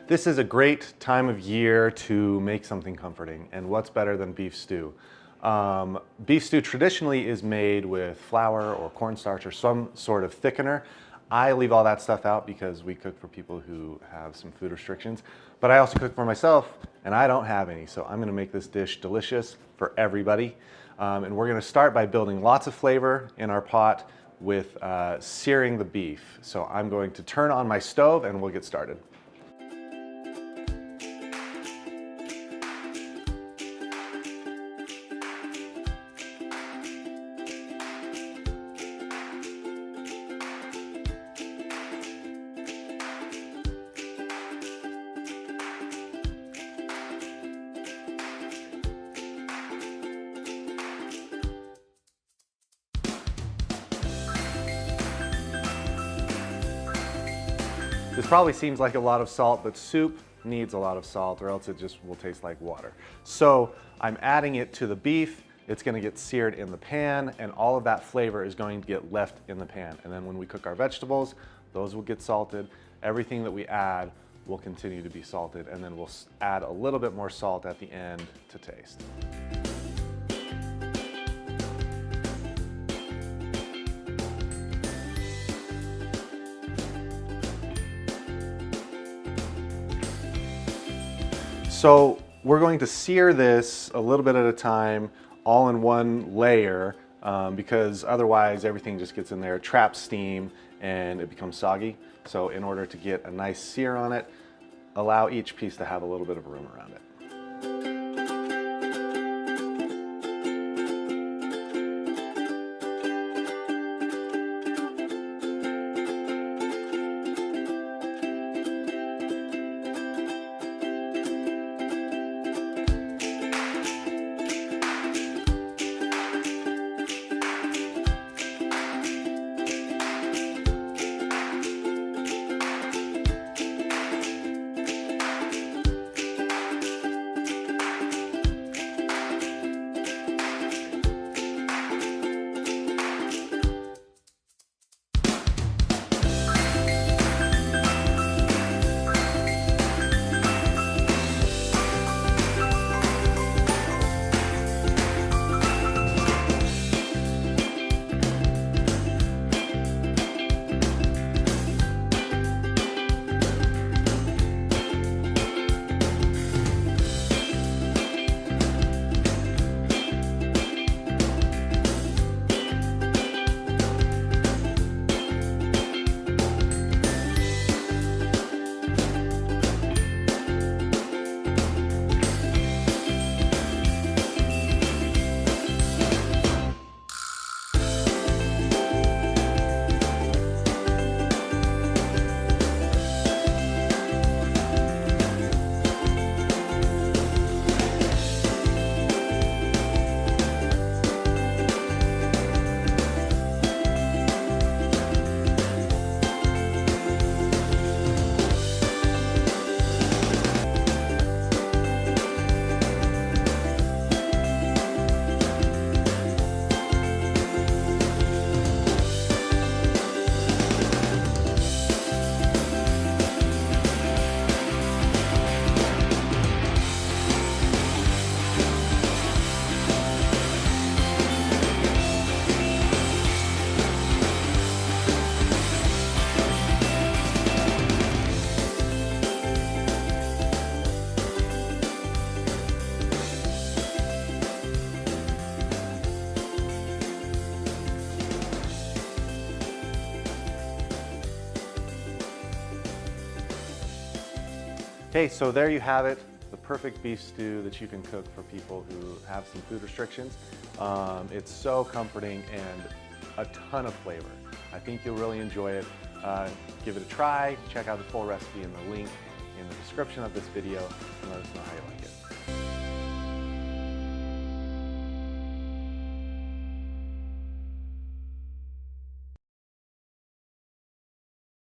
This is a great time of year to make something comforting, and what's better than beef stew? Beef stew traditionally is made with flour or cornstarch or some sort of thickener. I leave all that stuff out because we cook for people who have some food restrictions, but I also cook for myself and I don't have any, so I'm gonna make this dish delicious for everybody. And we're gonna start by building lots of flavor in our pot with searing the beef. So I'm going to turn on my stove and we'll get started. This probably seems like a lot of salt, but soup needs a lot of salt or else it just will taste like water. So I'm adding it to the beef. It's gonna get seared in the pan and all of that flavor is going to get left in the pan. And then when we cook our vegetables, those will get salted. Everything that we add will continue to be salted, and then we'll add a little bit more salt at the end to taste. So we're going to sear this a little bit at a time, all in one layer, because otherwise everything just gets in there, traps steam, and it becomes soggy. So in order to get a nice sear on it, allow each piece to have a little bit of room around it. Okay, so there you have it, the perfect beef stew that you can cook for people who have some food restrictions. It's so comforting and a ton of flavor. I think you'll really enjoy it. Give it a try, check out the full recipe in the link in the description of this video, and let us know how you like it.